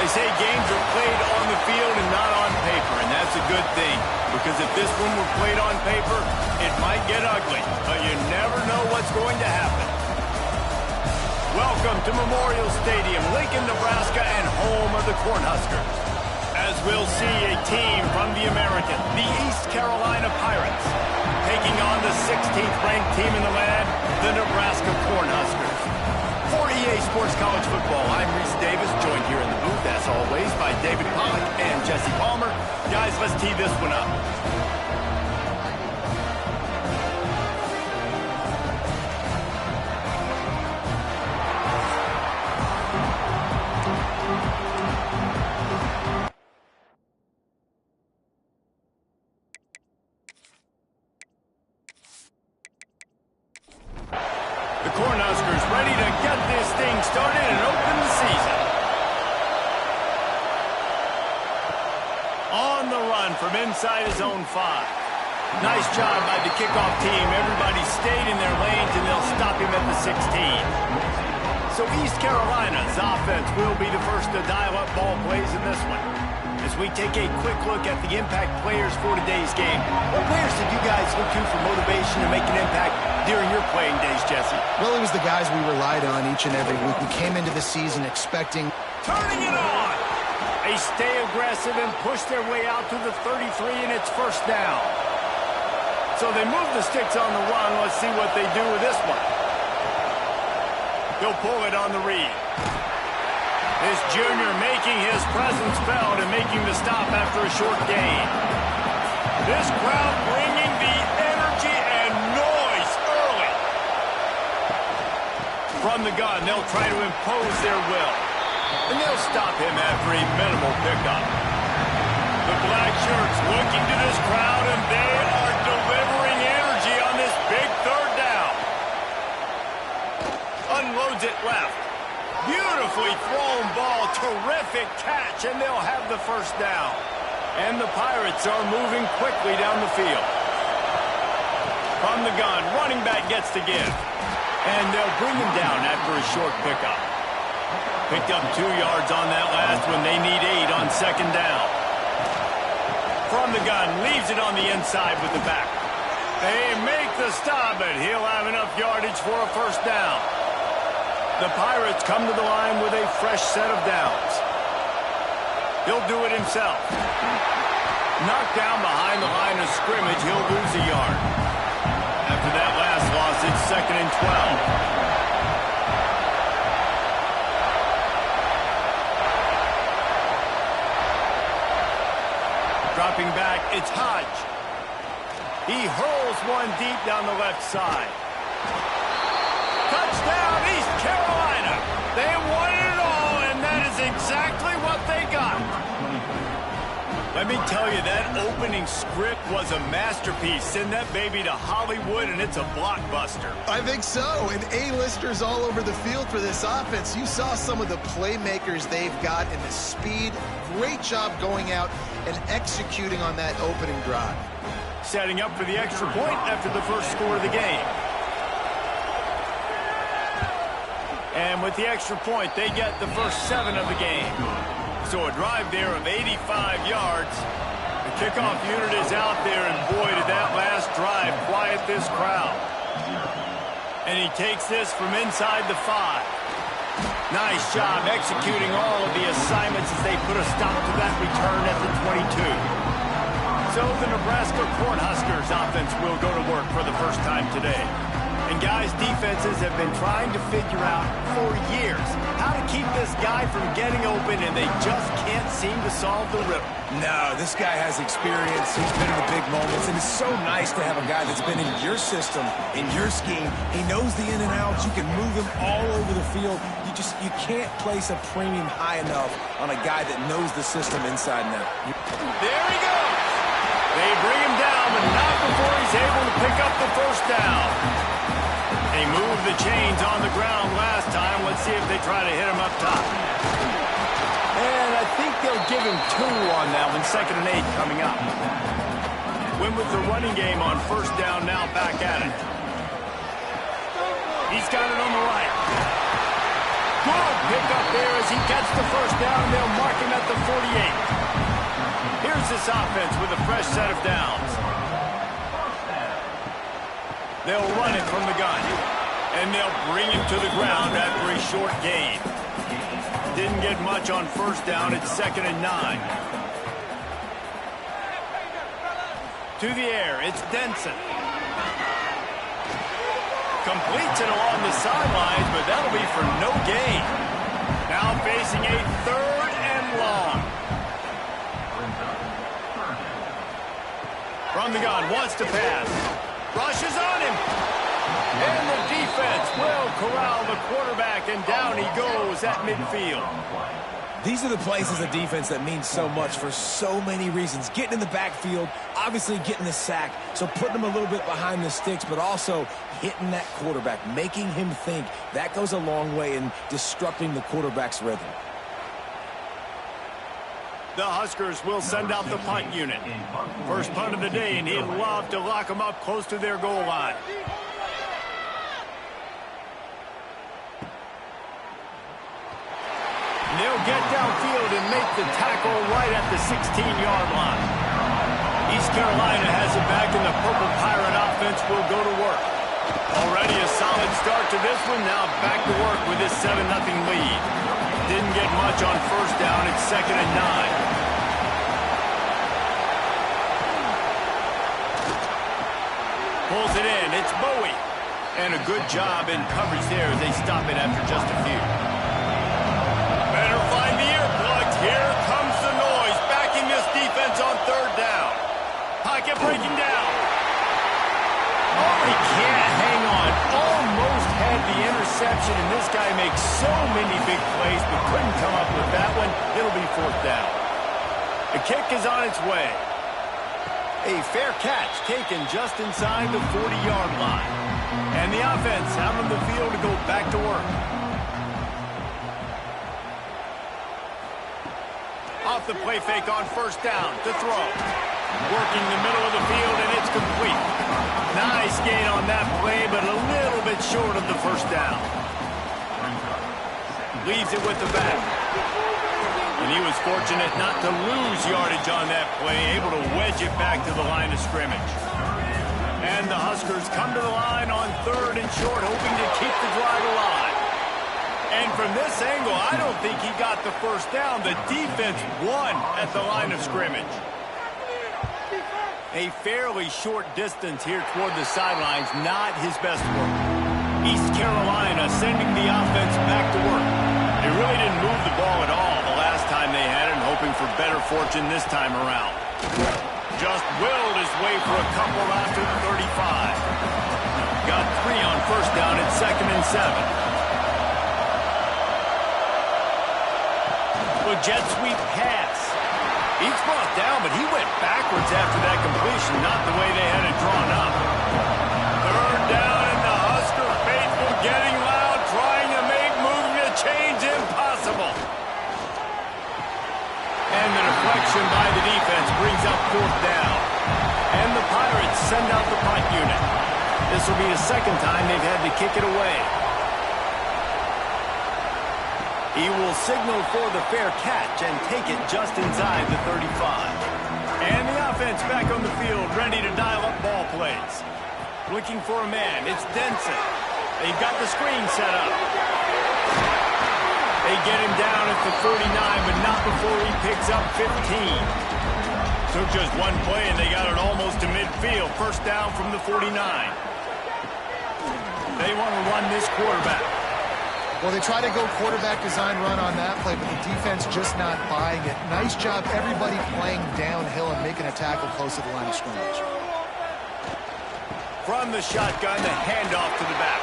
They say games are played on the field and not on paper, and that's a good thing. Because if this one were played on paper, it might get ugly. But you never know what's going to happen. Welcome to Memorial Stadium, Lincoln, Nebraska, and home of the Cornhuskers. As we'll see a team from the American, the East Carolina Pirates, taking on the 16th ranked team in the land, the Nebraska Cornhuskers. For EA Sports College Football, I'm Reese Davis, joined here in the booth, as always, by David Pollock and Jesse Palmer. Guys, let's tee this one up. The Cornhuskers ready to get this thing started and open the season. On the run from inside his own 5. Nice job by the kickoff team. Everybody stayed in their lanes, and they'll stop him at the 16. So East Carolina's offense will be the first to dial up ball plays in this one. As we take a quick look at the impact players for today's game, what players did you guys look to for motivation to make an impact during your playing days, Jesse? Well, it was the guys we relied on each and every week. We came into the season expecting... Turning it on! They stay aggressive and push their way out to the 33, and it's first down. So they move the sticks on the run. Let's see what they do with this one. They'll pull it on the read. This junior making his presence felt and making the stop after a short gain. This crowd bringing the energy and noise early. From the gun, they'll try to impose their will. And they'll stop him after a minimal pickup. The black shirts looking to this crowd, and they are delivering energy on this big third down. Unloads it left. Beautifully thrown ball, terrific catch, and they'll have the first down. And the Pirates are moving quickly down the field. From the gun, running back gets to give. And they'll bring him down after a short pickup. Picked up 2 yards on that last one. They need 8 on second down. From the gun, leaves it on the inside with the back. They make the stop, but he'll have enough yardage for a first down. The Pirates come to the line with a fresh set of downs. He'll do it himself. Knocked down behind the line of scrimmage, he'll lose a yard. After that last loss, it's 2nd and 12. Dropping back, it's Hodge. He hurls one deep down the left side. Touchdown, East Carolina. They won it all, and that is exactly what they got. Let me tell you, that opening script was a masterpiece. Send that baby to Hollywood, and it's a blockbuster. I think so, and A-listers all over the field for this offense. You saw some of the playmakers they've got and the speed. Great job going out and executing on that opening drive. Setting up for the extra point after the first score of the game. And with the extra point, they get the first 7 of the game. So a drive there of 85 yards. The kickoff unit is out there, and boy, did that last drive quiet this crowd. And he takes this from inside the 5. Nice job executing all of the assignments as they put a stop to that return at the 22. So the Nebraska Cornhuskers offense will go to work for the first time today. And guys, defenses have been trying to figure out for years how to keep this guy from getting open, and they just can't seem to solve the riddle. No, this guy has experience. He's been in the big moments, and it's so nice to have a guy that's been in your system, in your scheme. He knows the in and outs. You can move him all over the field. You can't place a premium high enough on a guy that knows the system inside and out. There he goes. They bring him down, but not before he's able to pick up the first down. They moved the chains on the ground last time. Let's see if they try to hit him up top. And I think they'll give him 2 on that one. 2nd and 8 coming up. Win with the running game on first down, now back at it. He's got it on the right. Good pickup there as he gets the first down. They'll mark him at the 48. Here's this offense with a fresh set of downs. They'll run it from the gun. And they'll bring him to the ground after a short gain. Didn't get much on first down. It's 2nd and 9. To the air, it's Denson. Completes it along the sidelines, but that'll be for no gain. Now facing a 3rd and long. From the gun, wants to pass. Rushes on him. And the defense will corral the quarterback, and down he goes at midfield. These are the plays as a defense that mean so much for so many reasons. Getting in the backfield, obviously getting the sack, so putting him a little bit behind the sticks, but also hitting that quarterback, making him think. That goes a long way in disrupting the quarterback's rhythm. The Huskers will send out the punt unit. First punt of the day, and he'd love to lock them up close to their goal line. They'll get downfield and make the tackle right at the 16-yard line. East Carolina has it back, and the Purple Pirate offense will go to work. Already a solid start to this one. Now back to work with this 7-0 lead. Didn't get much on first down. It's 2nd and 9. Pulls it in. It's Bowie. And a good job in coverage there as they stop it after just a few. Better find the earplugs. Here comes the noise. Backing this defense on 3rd down. Pocket breaking down. Oh, he can't hang on. Almost had the interception, and this guy makes so many big plays, but couldn't come up with that one. It'll be 4th down. The kick is on its way. A fair catch taken just inside the 40-yard line. And the offense out on the field to go back to work. Off the play fake on first down to throw. Working the middle of the field, and it's complete. Nice gain on that play, but a little bit short of the first down. Leaves it with the back. And he was fortunate not to lose yardage on that play, able to wedge it back to the line of scrimmage. And the Huskers come to the line on 3rd and short, hoping to keep the drive alive. And from this angle, I don't think he got the first down. The defense won at the line of scrimmage. A fairly short distance here toward the sidelines, not his best work. East Carolina sending the offense back to work. They really didn't move the ball at all the last time they had it, hoping for better fortune this time around. Just willed his way for a couple out to the 35. Got 3 on first down at 2nd and 7. Well, jet sweep pass. He's brought down, but he went backwards after that completion, not the way they had it drawn up. 3rd down, and the Husker faithful getting loud, trying to make moving the chains impossible. And the deflection by the defense brings up 4th down. And the Pirates send out the punt unit. This will be the 2nd time they've had to kick it away. He will signal for the fair catch and take it just inside the 35. And the offense back on the field, ready to dial up ball plays. Looking for a man, it's Denson. They've got the screen set up. They get him down at the 49, but not before he picks up 15. Took just one play, and they got it almost to midfield. First down from the 49. They want to run this quarterback. Well, they try to go quarterback design run on that play, but the defense just not buying it. Nice job, everybody playing downhill and making a tackle close to the line of scrimmage. From the shotgun, the handoff to the back.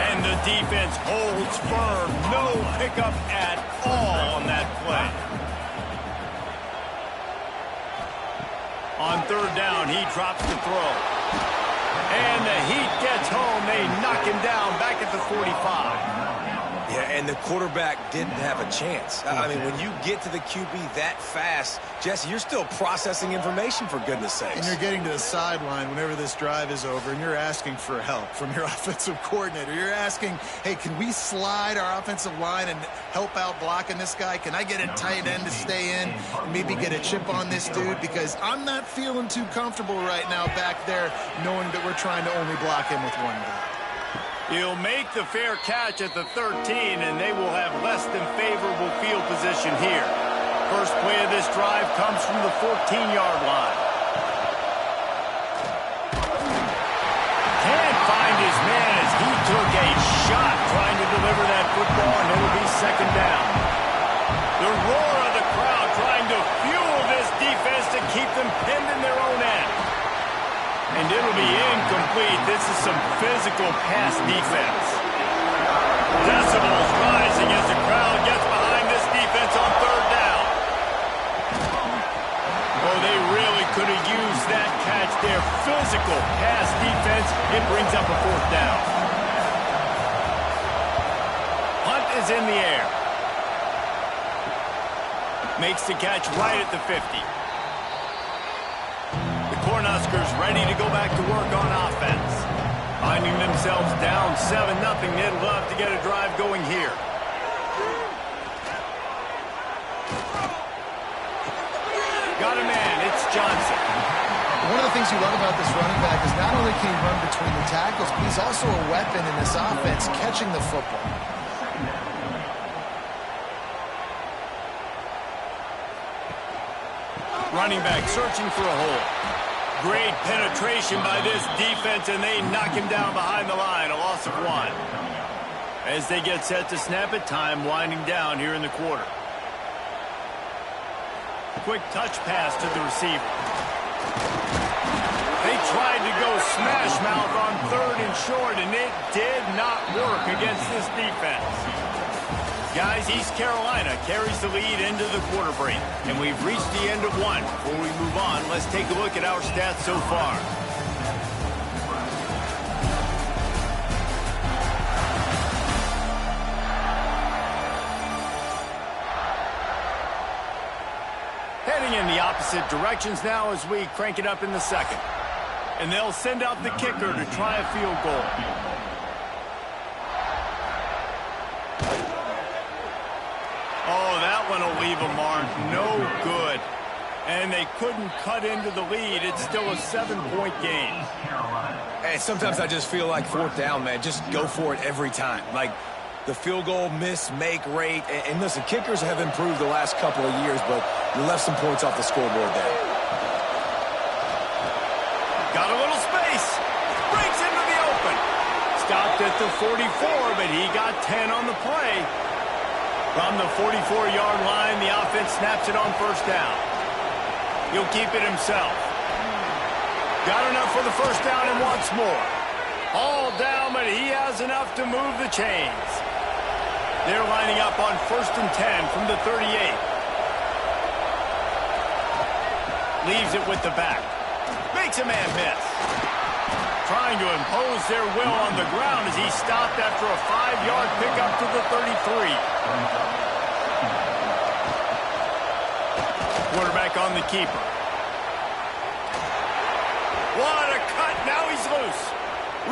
And the defense holds firm. No pickup at all on that play. On 3rd down, he drops the throw. And the Heat gets home. They knock him down back at the 45. Yeah, and the quarterback didn't have a chance. I mean, when you get to the QB that fast, Jesse, you're still processing information, for goodness sakes. And you're getting to the sideline whenever this drive is over, and you're asking for help from your offensive coordinator. You're asking, hey, can we slide our offensive line and help out blocking this guy? Can I get a tight end to stay in and maybe get a chip on this dude? Because I'm not feeling too comfortable right now back there knowing that we're trying to only block him with one guy. He'll make the fair catch at the 13, and they will have less than favorable field position here. First play of this drive comes from the 14-yard line. Can't find his man as he took a shot trying to deliver that football, and it'll be second down. The roar of the crowd trying to fuel this defense to keep them pinned in their own end. And it'll be incomplete. This is some physical pass defense. Decibels rising as the crowd gets behind this defense on third down. Oh, they really could have used that catch there. Physical pass defense. It brings up a fourth down. Hunt is in the air. Makes the catch right at the 50. Cornhuskers ready to go back to work on offense. Finding themselves down 7-0, they'd love to get a drive going here. Got a man, it's Johnson. One of the things you love about this running back is not only can he run between the tackles, but he's also a weapon in this offense, catching the football. Running back searching for a hole. Great penetration by this defense, and they knock him down behind the line. A loss of 1. As they get set to snap it, time winding down here in the quarter. Quick touch pass to the receiver. They tried to go smash mouth on third and short, and it did not work against this defense. Guys, East Carolina carries the lead into the quarter break, and we've reached the end of 1. Before we move on, let's take a look at our stats so far. Heading in the opposite directions now as we crank it up in the second. And they'll send out the kicker to try a field goal. Oh, that one will leave a mark. No good. And they couldn't cut into the lead. It's still a 7-point game. And sometimes I just feel like fourth down, man. Just go for it every time. Like the field goal miss-make rate. And listen, kickers have improved the last couple of years, but you left some points off the scoreboard there. Got a little space. Breaks into the open. Stopped at the 44, but he got 10 on the play. From the 44-yard line, the offense snaps it on first down. He'll keep it himself. Got enough for the first down and wants more. All down, but he has enough to move the chains. They're lining up on first and 10 from the 38. Leaves it with the back. Makes a man miss. Trying to impose their will on the ground as he stopped after a 5-yard pickup to the 33. Quarterback on the keeper. What a cut. Now he's loose.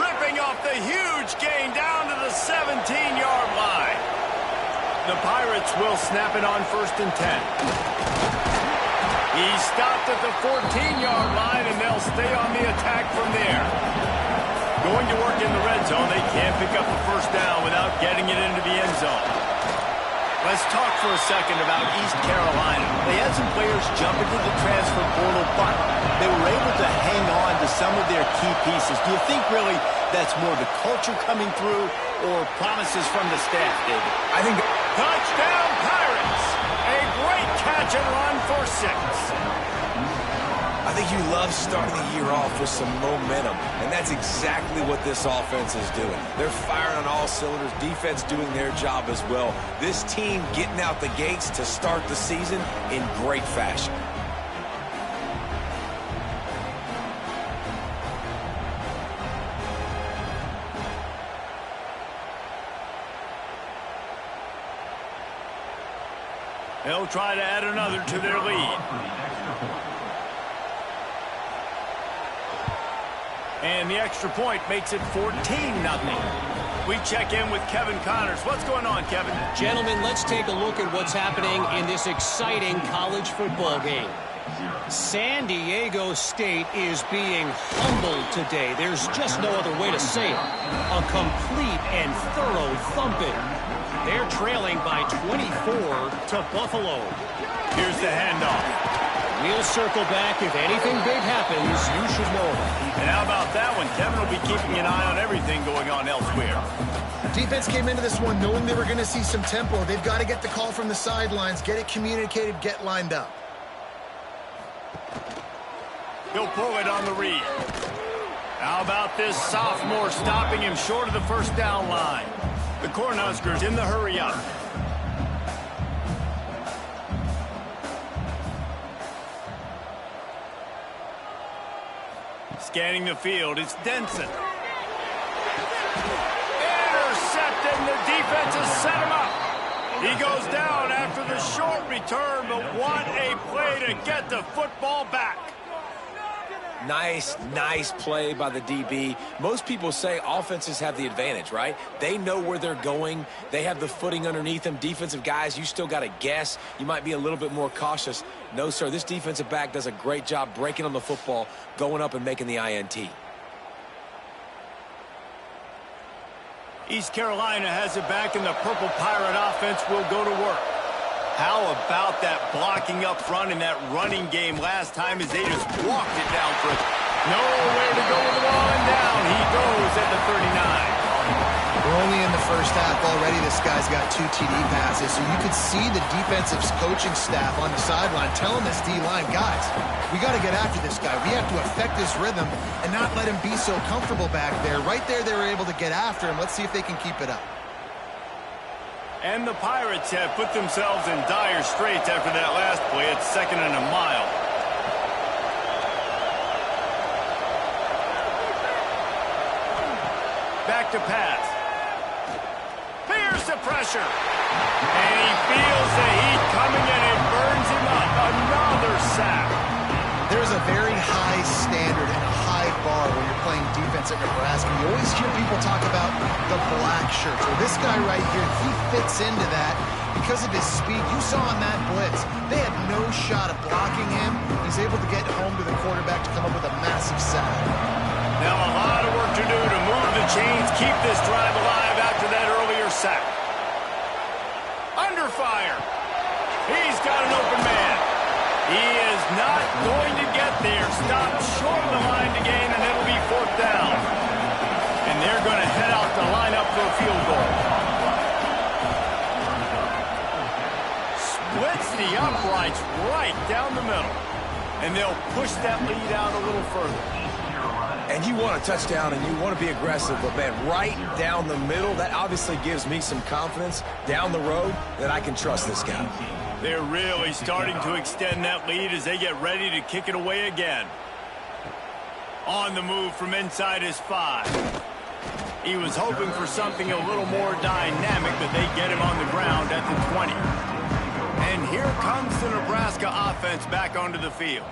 Ripping off the huge gain down to the 17-yard line. The Pirates will snap it on first and 10. He stopped at the 14-yard line, and they'll stay on the attack from there. Going to work in the red zone, they can't pick up a first down without getting it into the end zone. Let's talk for a second about East Carolina. They had some players jump into the transfer portal, but they were able to hang on to some of their key pieces. Do you think really that's more the culture coming through or promises from the staff, David? I think touchdown Pirates! A great catch and run for 6. I think you love starting the year off with some momentum, and that's exactly what this offense is doing. They're firing on all cylinders, defense doing their job as well. This team getting out the gates to start the season in great fashion. They'll try to add another to their lead. And the extra point makes it 14-0. We check in with Kevin Connors. What's going on, Kevin? Gentlemen, let's take a look at what's happening in this exciting college football game. San Diego State is being humbled today. There's just no other way to say it. A complete and thorough thumping. They're trailing by 24 to Buffalo. Here's the handoff. We'll circle back. If anything big happens, you should know about it. And how about that one? Kevin will be keeping an eye on everything going on elsewhere. Defense came into this one knowing they were going to see some tempo. They've got to get the call from the sidelines, get it communicated, get lined up. He'll pull it on the read. How about this sophomore stopping him short of the first down line? The Cornhuskers in the hurry up. Scanning the field, it's Denson. Intercepted, and the defense has set him up. He goes down after the short return, but what a play to get the football back. Nice play by the DB. Most people say offenses have the advantage, right? They know where they're going. They have the footing underneath them. Defensive guys, you still got to guess. You might be a little bit more cautious. No, sir, this defensive back does a great job breaking on the football, going up and making the INT. East Carolina has it back, and the Purple Pirate offense will go to work. How about that blocking up front in that running game last time as they just walked it down for it? Nowhere to go with the ball, and down he goes at the 39. We're only in the first half already. This guy's got 2 TD passes, so you could see the defensive coaching staff on the sideline telling this D-line, guys, we got to get after this guy. We have to affect his rhythm and not let him be so comfortable back there. Right there, they were able to get after him. Let's see if they can keep it up. And the Pirates have put themselves in dire straits after that last play. It's 2nd and a mile. Back to pass. Fears the pressure. And he feels the heat coming and it burns him up. Another sack. There's a very high standard and a high bar when you're playing defense at Nebraska. You always hear people talk about the black shirts. Well, this guy right here, he fits into that because of his speed. You saw on that blitz, they had no shot of blocking him. He's able to get home to the quarterback to come up with a massive sack. Now a lot of work to do to move the chains, keep this drive alive after that earlier sack. Under fire. He's got an open man. He is not going to get there. Stopped short of the line to gain, and it'll be 4th down. And they're going to head out to line up for a field goal. Splits the uprights right down the middle. And they'll push that lead out a little further. And you want a touchdown and you want to be aggressive, but, man, right down the middle, that obviously gives me some confidence down the road that I can trust this guy. They're really starting to extend that lead as they get ready to kick it away again. On the move from inside his 5. He was hoping for something a little more dynamic, but they get him on the ground at the 20. And here comes the Nebraska offense back onto the field.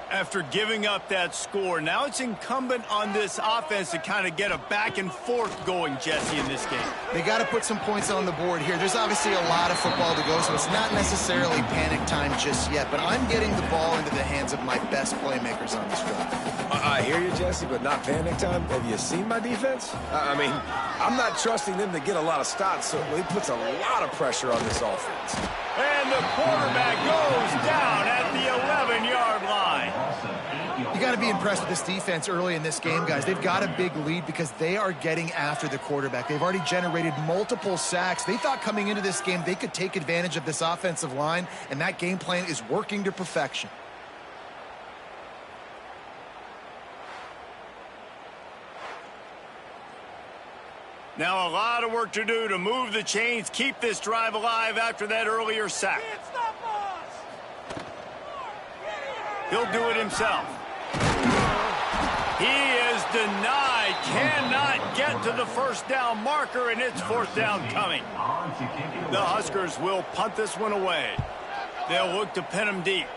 After giving up that score, now it's incumbent on this offense to kind of get a back and forth going, Jesse, in this game. They got to put some points on the board here. There's obviously a lot of football to go, so it's not necessarily panic time just yet, but I'm getting the ball into the hands of my best playmakers on this drive. I hear you, Jesse, but not panic time. Have you seen my defense? I mean, I'm not trusting them to get a lot of stops, so it puts a lot of pressure on this offense. And the quarterback goes down at the 11-yard line. You got to be impressed with this defense early in this game, guys. They've got a big lead because they are getting after the quarterback. They've already generated multiple sacks. They thought coming into this game they could take advantage of this offensive line, and that game plan is working to perfection. Now a lot of work to do to move the chains, keep this drive alive after that earlier sack. He'll do it himself. He is denied, cannot get to the first down marker, and it's 4th down coming. The Huskers will punt this one away. They'll look to pin him deep.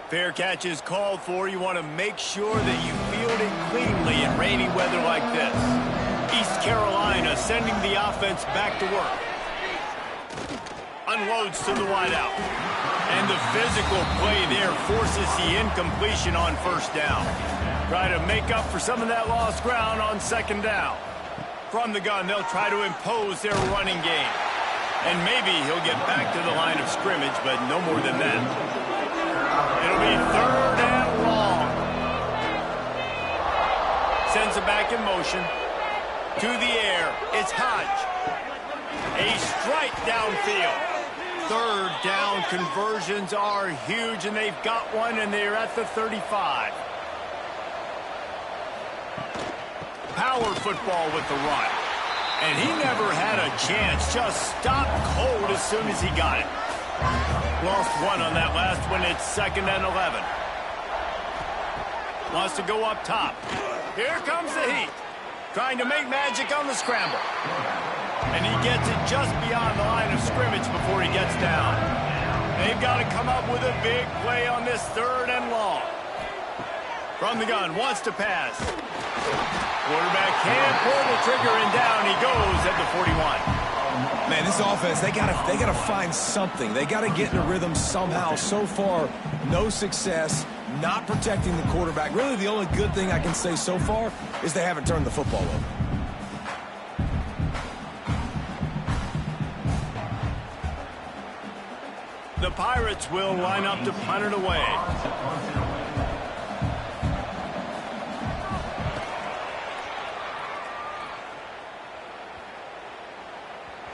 Fair catch is called for. You want to make sure that you field it cleanly in rainy weather like this. East Carolina sending the offense back to work. Unloads to the wideout. And the physical play there forces the incompletion on first down. Try to make up for some of that lost ground on second down. From the gun, they'll try to impose their running game. And maybe he'll get back to the line of scrimmage, but no more than that. It'll be third and long. Sends it back in motion. To the air. It's Hodge. A strike downfield. Third down conversions are huge, and they've got one, and they're at the 35. Power football with the run. And he never had a chance. Just stopped cold as soon as he got it. Lost one on that last one. It's 2nd and 11. Wants to go up top. Here comes the heat. Trying to make magic on the scramble. And he gets it just beyond the line of scrimmage before he gets down. They've got to come up with a big play on this 3rd and long. From the gun, wants to pass. Quarterback can't pull the trigger, and down he goes at the 41. Man, this offense, they gotta find something. They gotta get in a rhythm somehow. So far, no success, not protecting the quarterback. Really, the only good thing I can say so far is they haven't turned the football over. The Pirates will line up to punt it away.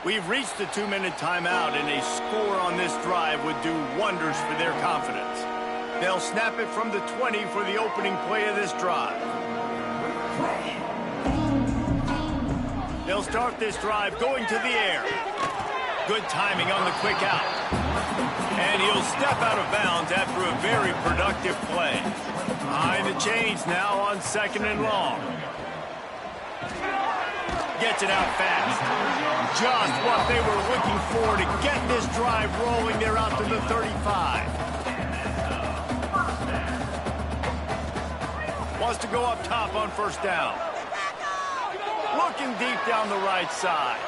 We've reached the 2-minute timeout, and a score on this drive would do wonders for their confidence. They'll snap it from the 20 for the opening play of this drive. They'll start this drive going to the air. Good timing on the quick out. And he'll step out of bounds after a very productive play. Behind the chains now on 2nd and long. Gets it out fast. Just what they were looking for to get this drive rolling. They're out to the 35. Wants to go up top on 1st down. Looking deep down the right side.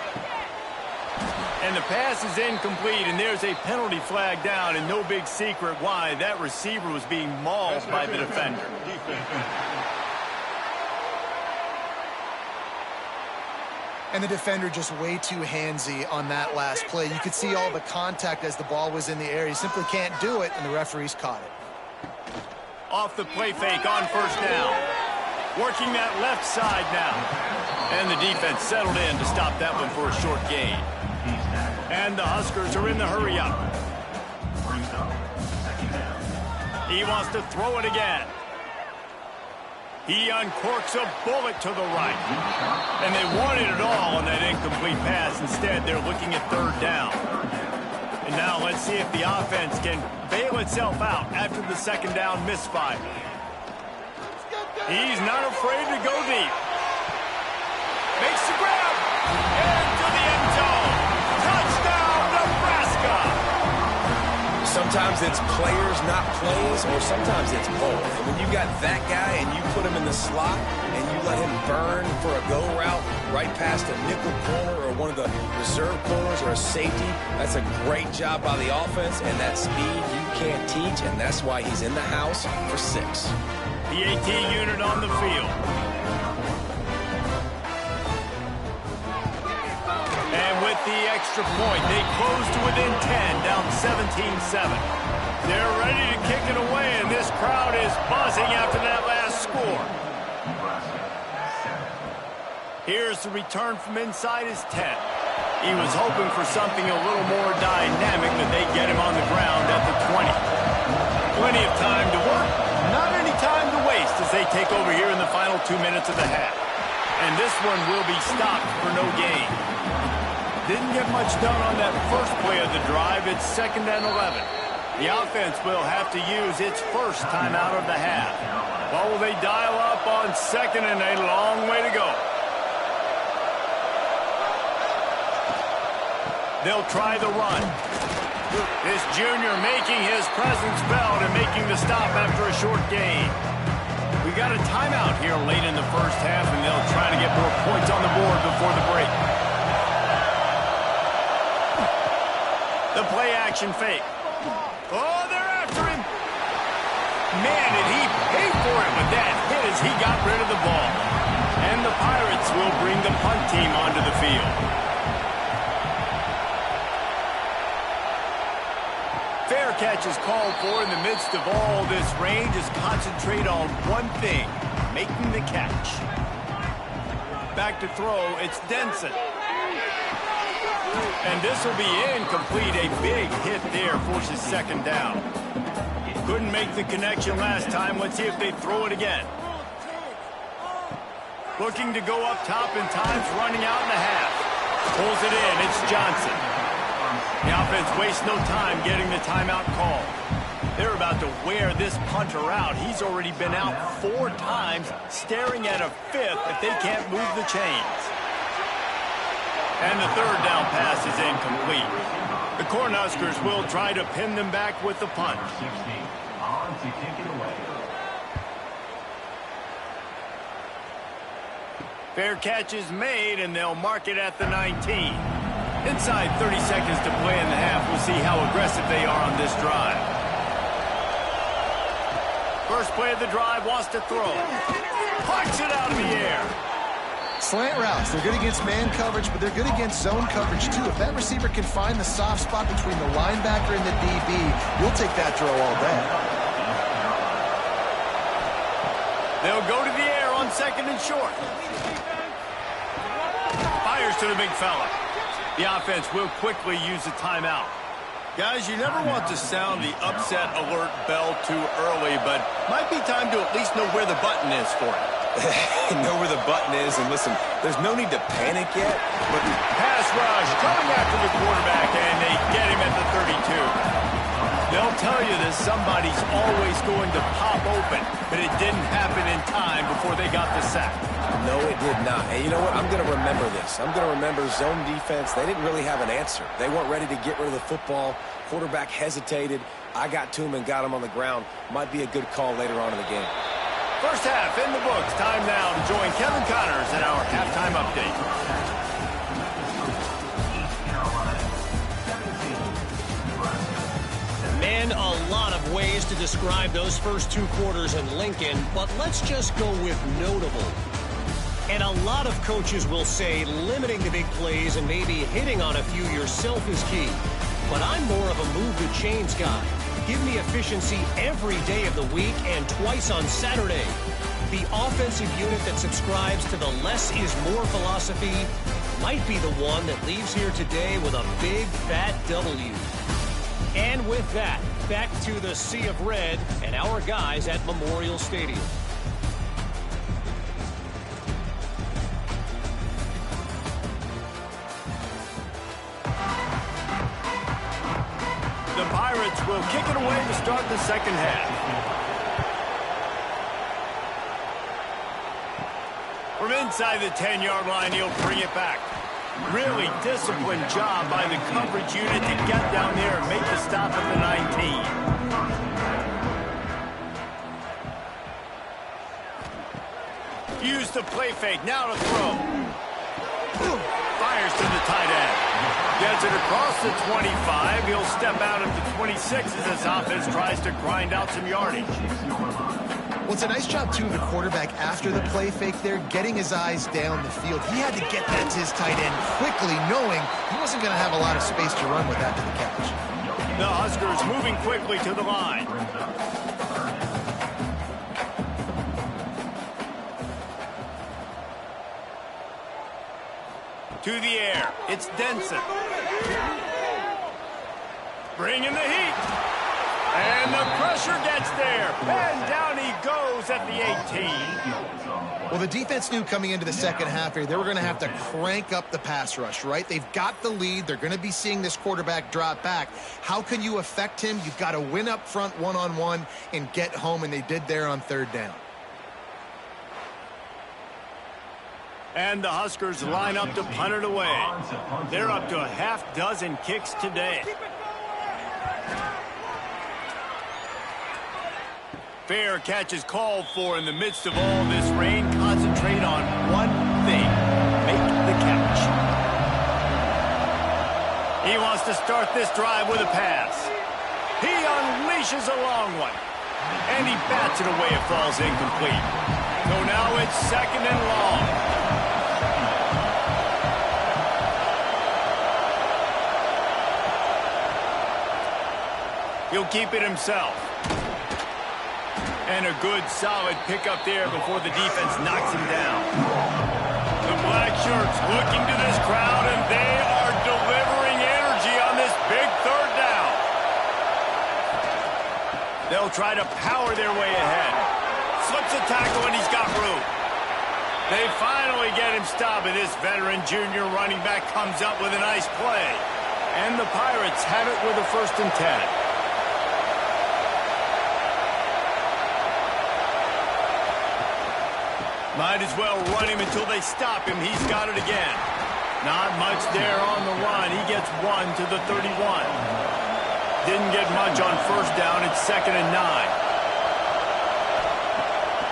And the pass is incomplete, and there's a penalty flag down, and no big secret why. That receiver was being mauled by the defender. And the defender just way too handsy on that last play. You could see all the contact as the ball was in the air. He simply can't do it, and the referees caught it. Off the play fake on 1st down. Working that left side now. And the defense settled in to stop that one for a short gain. And the Huskers are in the hurry-up. He wants to throw it again. He uncorks a bullet to the right. And they wanted it all on that incomplete pass. Instead, they're looking at 3rd down. And now let's see if the offense can bail itself out after the 2nd down misfire. He's not afraid to go deep. Makes the grab. Into the end zone. Touchdown, Nebraska. Sometimes it's players, not plays, or sometimes it's both. And when you got that guy and you put him in the slot and you let him burn for a go route right past a nickel corner or one of the reserve corners or a safety, that's a great job by the offense, and that speed you can't teach, and that's why he's in the house for 6. The AT unit on the field. And with the extra point, they close to within 10, down 17-7. They're ready to kick it away, and this crowd is buzzing after that last score. Here's the return from inside his tent. He was hoping for something a little more dynamic, but they get him on the ground at the 20. Plenty of time to work, not any time to waste as they take over here in the final 2 minutes of the half. And this one will be stopped for no gain. Didn't get much done on that first play of the drive. It's 2nd and 11. The offense will have to use its first timeout of the half. What will they dial up on 2nd and a long way to go? They'll try the run. This junior making his presence felt and making the stop after a short gain. We got a timeout here late in the first half, and they'll try to get more points on the board before the break. The play action fake. Oh, they're after him. Man, did he pay for it with that hit as he got rid of the ball. And the Pirates will bring the punt team onto the field. Fair catch is called for in the midst of all this rain. Just concentrate on one thing, making the catch. Back to throw, it's Denson. And this will be incomplete. A big hit there forces second down. Couldn't make the connection last time. Let's see if they throw it again. Looking to go up top in times, running out in the half. Pulls it in, it's Johnson. The offense wastes no time getting the timeout call. They're about to wear this punter out. He's already been out 4 times, staring at a 5th if they can't move the chains. And the third down pass is incomplete. The Cornhuskers will try to pin them back with the punt. Fair catch is made, and they'll mark it at the 19. Inside 30 seconds to play in the half. We'll see how aggressive they are on this drive. First play of the drive, wants to throw. Parks it out of the air. Slant routes, they're good against man coverage, but they're good against zone coverage too. If that receiver can find the soft spot between the linebacker and the DB, you'll take that throw all day. They'll go to the air on second and short. Fires to the big fella. The offense will quickly use a timeout. Guys, you never want to sound the upset alert bell too early, but might be time to at least know where the button is for it. Know where the button is, and listen, there's no need to panic yet. But pass rush coming after the quarterback, and they get him at the 32. They'll tell you that somebody's always going to pop open, but it didn't happen in time before they got the sack. No, it did not. And you know what? I'm going to remember this. I'm going to remember zone defense. They didn't really have an answer. They weren't ready to get rid of the football. Quarterback hesitated. I got to him and got him on the ground. Might be a good call later on in the game. First half in the books. Time now to join Kevin Connors in our halftime update. Man, a lot of ways to describe those first 2 quarters in Lincoln, but let's just go with notable. And a lot of coaches will say limiting the big plays and maybe hitting on a few yourself is key. But I'm more of a move the chains guy. Give me efficiency every day of the week and twice on Saturday. The offensive unit that subscribes to the less is more philosophy might be the one that leaves here today with a big fat W. And with that, back to the Sea of Red and our guys at Memorial Stadium. The Pirates will kick it away to start the second half. From inside the 10-yard line, he'll bring it back. Really disciplined job by the coverage unit to get down there and make the stop at the 19. Use the play fake, now to throw. Fires to the tight end. Gets it across the 25. He'll step out at the 26 as this offense tries to grind out some yardage. Well, it's a nice job, too, of the quarterback after the play fake there, getting his eyes down the field. He had to get that to his tight end quickly, knowing he wasn't going to have a lot of space to run with after the catch. The Huskers moving quickly to the line. To the air, it's Denson. Bringing the heat. And the pressure gets there. And down he goes at the 18. Well, the defense knew coming into the second half here, they were going to have to crank up the pass rush, right? They've got the lead. They're going to be seeing this quarterback drop back. How can you affect him? You've got to win up front one-on-one and get home, and they did there on third down. And the Huskers line up to punt it away. They're up to a half dozen kicks today. Fair catch is called for in the midst of all this rain. Concentrate on one thing. Make the catch. He wants to start this drive with a pass. He unleashes a long one. And he bats it away. It falls incomplete. So now it's second and long. He'll keep it himself. And a good, solid pickup there before the defense knocks him down. The black shirts looking to this crowd, and they are delivering energy on this big third down. They'll try to power their way ahead. Slips a tackle, and he's got room. They finally get him stopped, and this veteran junior running back comes up with a nice play. And the Pirates have it with a 1st and 10. Might as well run him until they stop him. He's got it again. Not much there on the run. He gets 1 to the 31. Didn't get much on 1st down. It's 2nd and 9.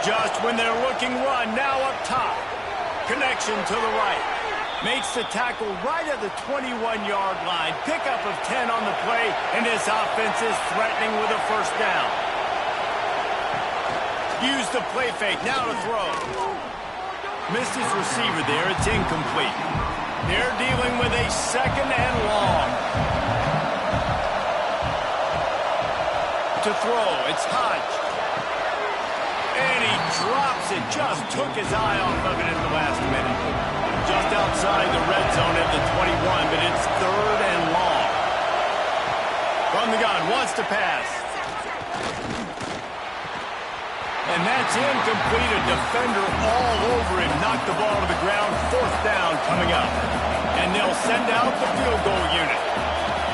Just when they're looking run, now up top. Connection to the right. Makes the tackle right at the 21-yard line. Pickup of 10 on the play, and this offense is threatening with a 1st down. Use the play fake. Now to throw. Missed his receiver there. It's incomplete. They're dealing with a 2nd and long. To throw. It's Hodge. And he drops it. Just took his eye off of it in the last minute. Just outside the red zone at the 21, but it's 3rd and long. From the gun. Wants to pass. And that's incomplete. A defender all over him. Knocked the ball to the ground. 4th down coming up. And they'll send out the field goal unit.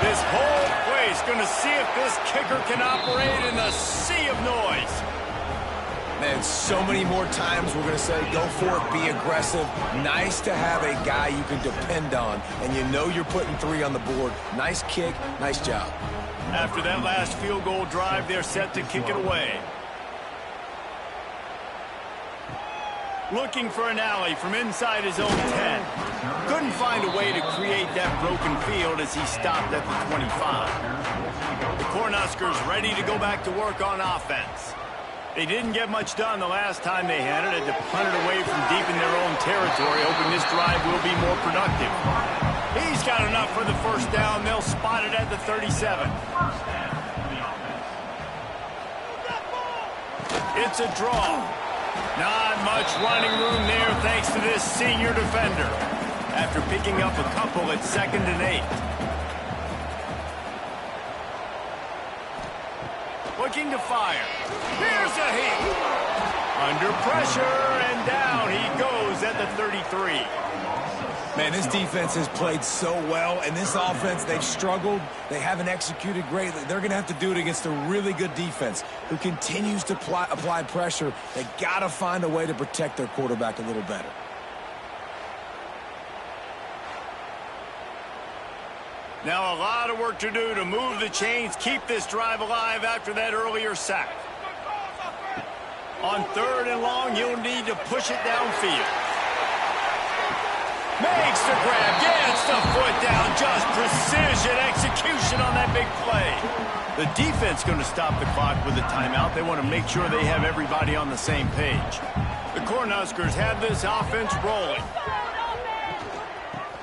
This whole place going to see if this kicker can operate in a sea of noise. Man, so many more times we're going to say, go for it, be aggressive. Nice to have a guy you can depend on. And you know you're putting 3 on the board. Nice kick, nice job. After that last field goal drive, they're set to kick it away. Looking for an alley from inside his own 10. Couldn't find a way to create that broken field as he stopped at the 25. The Cornhuskers ready to go back to work on offense. They didn't get much done the last time they had it. Had to punt it away from deep in their own territory, hoping this drive will be more productive. He's got enough for the 1st down. They'll spot it at the 37. It's a draw. Not much running room there thanks to this senior defender. After picking up a couple, it's 2nd and 8. Looking to fire. Here's a hit. Under pressure, and down he goes at the 33. Man, this defense has played so well, and this offense, they've struggled. They haven't executed greatly. They're going to have to do it against a really good defense who continues to apply pressure. They got to find a way to protect their quarterback a little better. Now a lot of work to do to move the chains, keep this drive alive after that earlier sack. On 3rd and long, you'll need to push it downfield. Makes the grab, gets the foot down, just precision execution on that big play. The defense going to stop the clock with a timeout. They want to make sure they have everybody on the same page. The Cornhuskers have this offense rolling.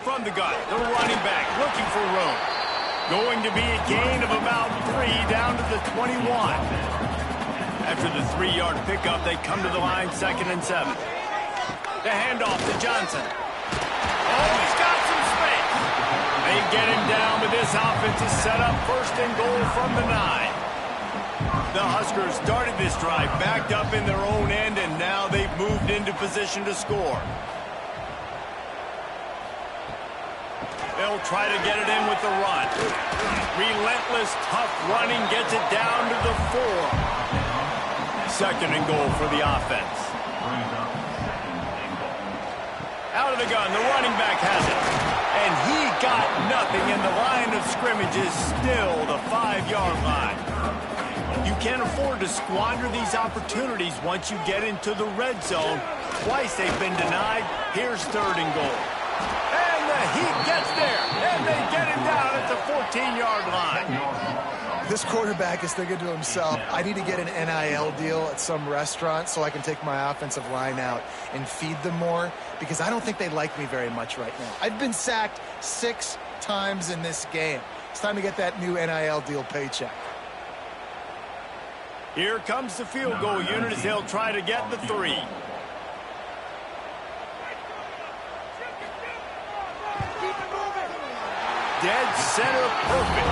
From the gun, the running back looking for room. Going to be a gain of about 3 down to the 21. After the 3-yard pickup, they come to the line 2nd and 7. The handoff to Johnson. Oh, he's got some space. They get him down, but this offense is set up 1st and goal from the 9. The Huskers started this drive backed up in their own end, and now they've moved into position to score. They'll try to get it in with the run. Relentless, tough running gets it down to the 4. 2nd and goal for the offense. Out of the gun, the running back has it. And he got nothing, and the line of scrimmage is still the 5-yard line. You can't afford to squander these opportunities once you get into the red zone. Twice they've been denied. Here's 3rd and goal. And the Heat gets there, and they get him down at the 14-yard line. This quarterback is thinking to himself, I need to get an NIL deal at some restaurant so I can take my offensive line out and feed them more, because I don't think they like me very much right now. I've been sacked 6 times in this game. It's time to get that new NIL deal paycheck. Here comes the field goal unit as they'll try to get the 3. Dead center perfect.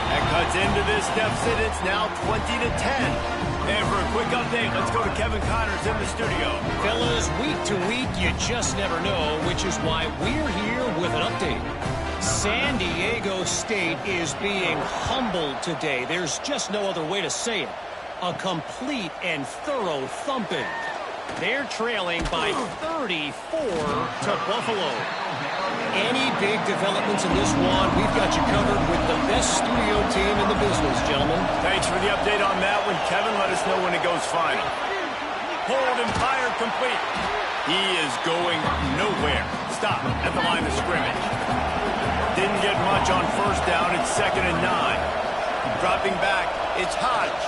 That cuts into this deficit. It's now 20-10. And for a quick update, let's go to Kevin Connors in the studio. Fellas, week to week, you just never know, which is why we're here with an update. San Diego State is being humbled today. There's just no other way to say it. A complete and thorough thumping. They're trailing by 34 to Buffalo. Any big developments in this one, we've got you covered with the best studio team in the business, gentlemen. Thanks for the update on that one, Kevin. Let us know when it goes final. Hold and fire complete. He is going nowhere. Stop at the line of scrimmage. Didn't get much on 1st down. It's 2nd and 9. Dropping back, it's Hodge.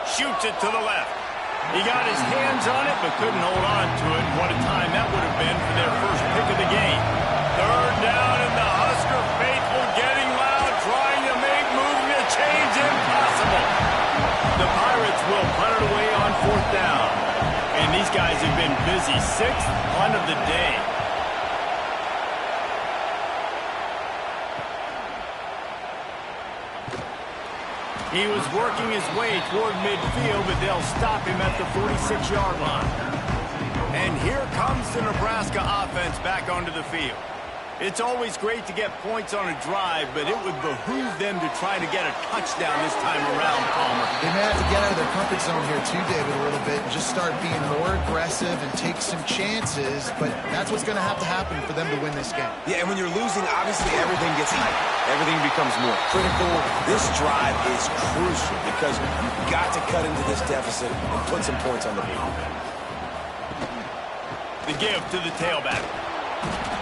Shoots it to the left. He got his hands on it, but couldn't hold on to it. What a time that would have been for their first pick of the game. 3rd down, and the Husker faithful getting loud, trying to make moving the chains impossible. The Pirates will punt it away on 4th down. And these guys have been busy. 6th punt of the day. He was working his way toward midfield, but they'll stop him at the 46-yard line. And here comes the Nebraska offense back onto the field. It's always great to get points on a drive, but it would behoove them to try to get a touchdown this time around, Palmer. They may have to get out of their comfort zone here too, David, a little bit, and just start being more aggressive and take some chances, but that's what's going to happen for them to win this game. Yeah, and when you're losing, obviously everything gets heightened. Everything becomes more critical. This drive is crucial because you've got to cut into this deficit and put some points on the board. The give to the tailback.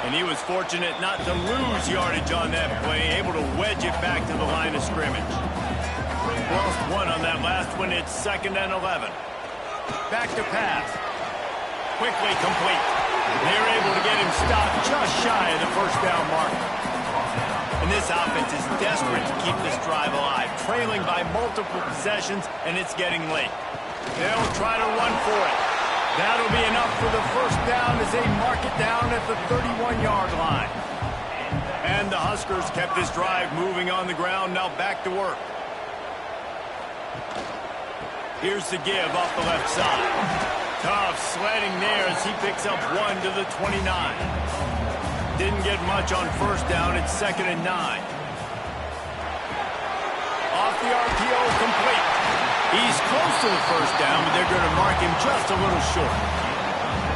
And he was fortunate not to lose yardage on that play, able to wedge it back to the line of scrimmage. Lost 1 on that last one. It's 2nd and 11. Back to pass. Quickly complete. They're able to get him stopped just shy of the 1st down mark. And this offense is desperate to keep this drive alive, trailing by multiple possessions, and it's getting late. They'll try to run for it. That'll be enough for the 1st down as they mark it down at the 31-yard line. And the Huskers kept this drive moving on the ground. Now back to work. Here's the give off the left side. Tough sledding there as he picks up 1 to the 29. Didn't get much on 1st down. It's 2nd and 9. Off the RPO, complete. He's close to the 1st down, but they're going to mark him just a little short.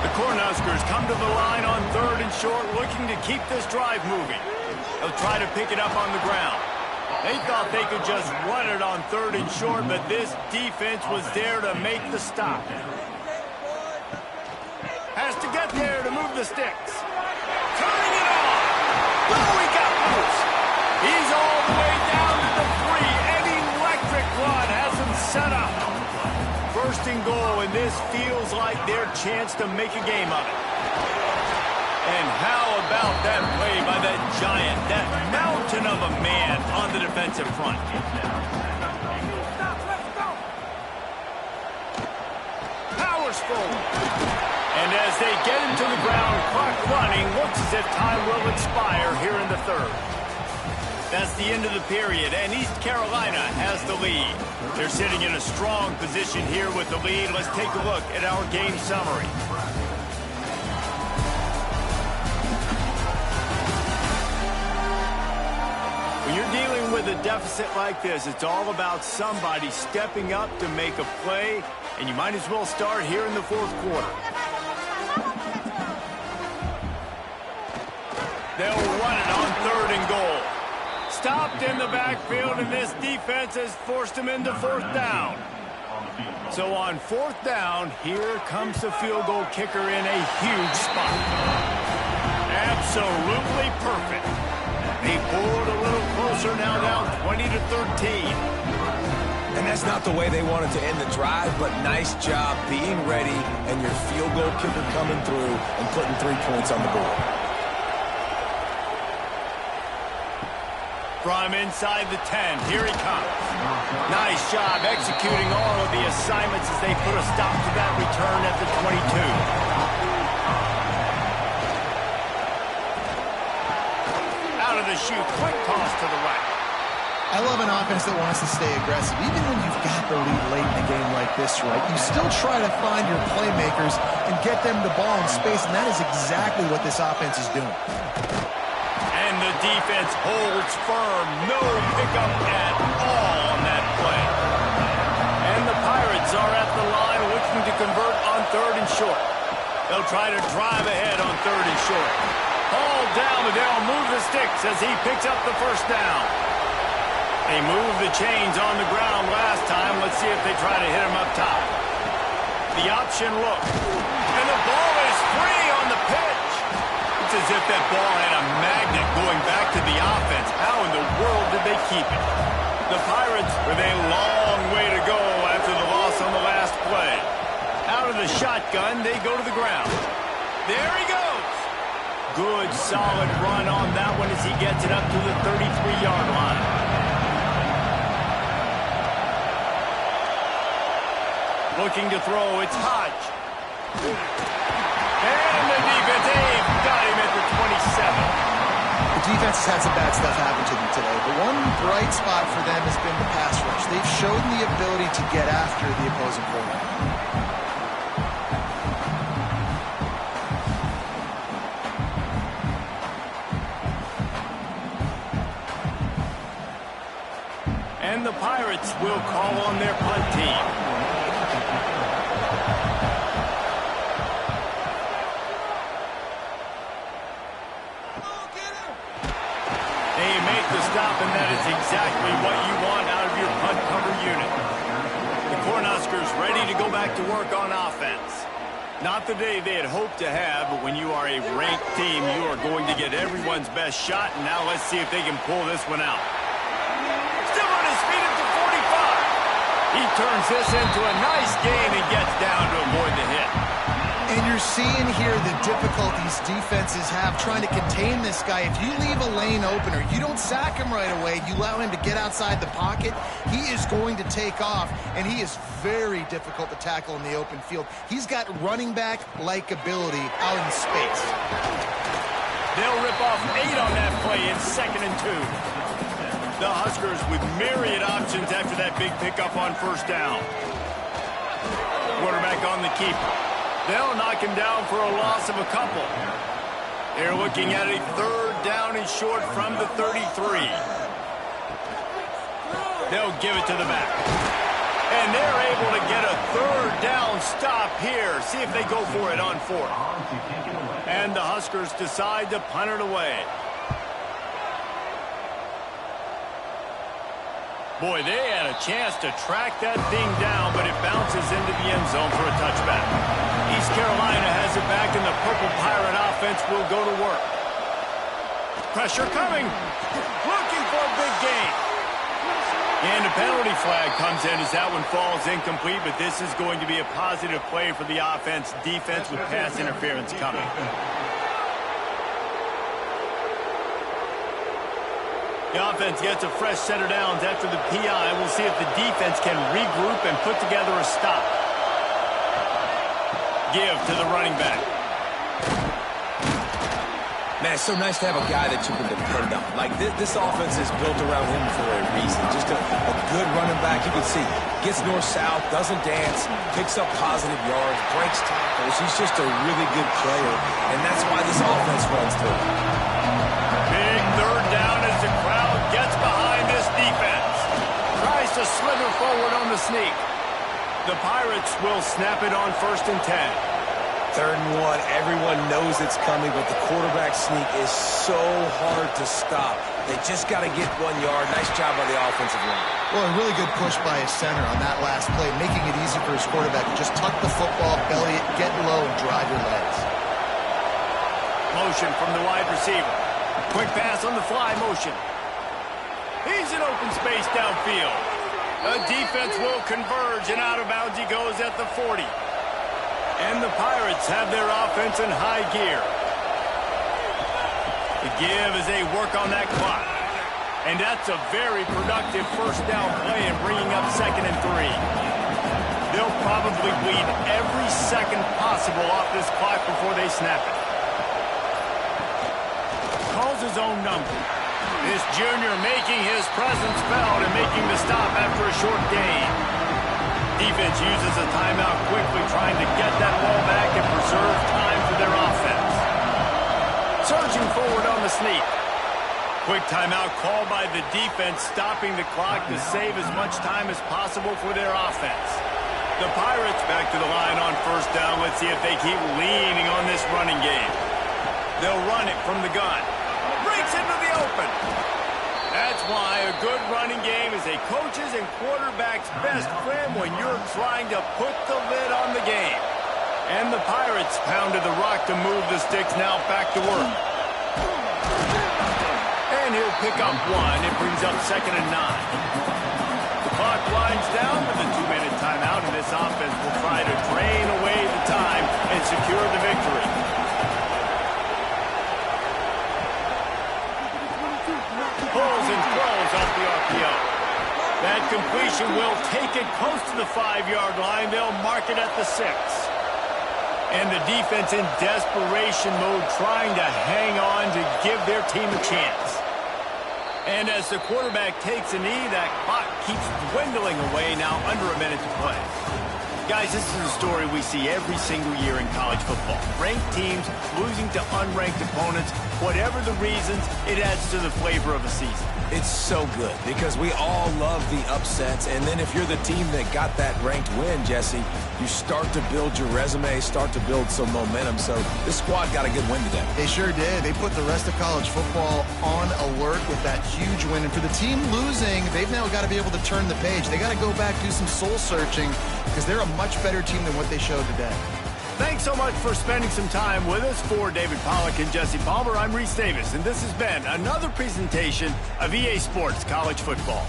The Cornhuskers come to the line on 3rd and short, looking to keep this drive moving. They'll try to pick it up on the ground. They thought they could just run it on 3rd and short, but this defense was there to make the stop. Has to get there to move the sticks. Turning it on. Oh, he got loose. He's all the way down to the 3. An electric run has him set up. 1st and goal, and this feels like their chance to make a game of it. And how about that play by that giant, that mountain of a man on the defensive front? Powers forward. And as they get him to the ground, clock running, looks as if time will expire here in the 3rd. That's the end of the period, and East Carolina has the lead. They're sitting in a strong position here with the lead. Let's take a look at our game summary. When you're dealing with a deficit like this, it's all about somebody stepping up to make a play, and you might as well start here in the 4th quarter. They'll run it on 3rd and goal. stopped in the backfield, and this defense has forced him into fourth down. So on fourth down, here comes the field goal kicker in a huge spot. Absolutely perfect. He pulled a little closer, now down 20-13. And that's not the way they wanted to end the drive, but nice job being ready and your field goal kicker coming through and putting 3 points on the board. From inside the 10, here he comes. Nice job executing all of the assignments as they put a stop to that return at the 22. Out of the chute, quick toss to the right. I love an offense that wants to stay aggressive. Even when you've got the lead late in a game like this, right, you still try to find your playmakers and get them the ball in space, and that is exactly what this offense is doing. And the defense holds firm. No pickup at all on that play. And the Pirates are at the line looking to convert on third and short. They'll try to drive ahead on third and short. Ball down, but they'll move the sticks as he picks up the first down. They moved the chains on the ground last time. Let's see if they try to hit him up top. The option look. And the ball is free on the pitch. It's as if that ball had a magnet going back to the offense. How in the world did they keep it? The Pirates with a long way to go after the loss on the last play. Out of the shotgun, they go to the ground. There he goes. Good, solid run on that one as he gets it up to the 33-yard line. Looking to throw, it's Hodge. And the defense, they've got him at the 27. The defense has had some bad stuff happen to them today, but one bright spot for them has been the pass rush. They've shown the ability to get after the opposing quarterback. And the Pirates will call on their punt team. They make the stop, and that is exactly what you want out of your punt cover unit. The Cornhuskers ready to go back to work on offense. Not the day they had hoped to have, but when you are a ranked team, you are going to get everyone's best shot, and now let's see if they can pull this one out. Still on his feet at the 45. He turns this into a nice gain and gets down to avoid the hit. And you're seeing here the difficulties defenses have trying to contain this guy. If you leave a lane open or you don't sack him right away, you allow him to get outside the pocket, he is going to take off, and he is very difficult to tackle in the open field. He's got running back-like ability out in space. They'll rip off 8 on that play. It's 2nd and 2. The Huskers with myriad options after that big pickup on first down. Quarterback on the keeper. They'll knock him down for a loss of a couple. They're looking at a 3rd down and short from the 33. They'll give it to the back. And they're able to get a 3rd down stop here. See if they go for it on 4th. And the Huskers decide to punt it away. Boy, they had a chance to track that thing down, but it bounces into the end zone for a touchback. East Carolina has it back, and the Purple Pirate offense will go to work. Pressure coming. Looking for a big gain. And a penalty flag comes in as that one falls incomplete, but this is going to be a positive play for the offense. Defense with pass interference coming. The offense gets a fresh set of downs after the PI. We'll see if the defense can regroup and put together a stop. Give to the running back. Man, it's so nice to have a guy that you can depend on. Like, this offense is built around him for a reason. Just a good running back. You can see, gets north-south, doesn't dance, picks up positive yards, breaks tackles. He's just a really good player, and that's why this offense runs through. Big 3rd down as the crowd gets behind this defense. Tries to slither forward on the sneak. The Pirates will snap it on 1st and 10. 3rd and 1. Everyone knows it's coming, but the quarterback sneak is so hard to stop. They just got to get 1 yard. Nice job by the offensive line. Well, a really good push by his center on that last play, making it easy for his quarterback to just tuck the football, belly it, get low, and drive your legs. Motion from the wide receiver. Quick pass on the fly motion. He's in open space downfield. The defense will converge, and out of bounds he goes at the 40. And the Pirates have their offense in high gear. The give as they work on that clock. And that's a very productive first down play and bringing up 2nd and 3. They'll probably bleed every second possible off this clock before they snap it. Calls his own number. This junior making his presence felt and making the stop after a short gain. Defense uses a timeout quickly, trying to get that ball back and preserve time for their offense. Surging forward on the sneak. Quick timeout called by the defense, stopping the clock to save as much time as possible for their offense. The Pirates back to the line on first down. Let's see if they keep leaning on this running game. They'll run it from the gun. Breaks into the open. That's why a good running game is a coach's and quarterback's best friend when you're trying to put the lid on the game. And the Pirates pounded the rock to move the sticks, now back to work. And he'll pick up 1. It brings up 2nd and 9. The clock winds down with a 2-minute timeout, and this offense will try to drain away the time and secure the victory. Pulls and throws off the RPO. That completion will take it close to the 5-yard line. They'll mark it at the 6. And the defense in desperation mode, trying to hang on to give their team a chance. And as the quarterback takes a knee, that clock keeps dwindling away, now under a minute to play. Guys, this is a story we see every single year in college football. Ranked teams losing to unranked opponents. Whatever the reasons, it adds to the flavor of a season. It's so good because we all love the upsets. And then if you're the team that got that ranked win, Jesse, you start to build your resume, start to build some momentum. So this squad got a good win today. They sure did. They put the rest of college football on alert with that huge win. And for the team losing, they've now got to be able to turn the page. They got to go back, do some soul searching, because they're a much better team than what they showed today. Thanks so much for spending some time with us. For David Pollack and Jesse Palmer, I'm Reese Davis, and this has been another presentation of EA Sports College Football.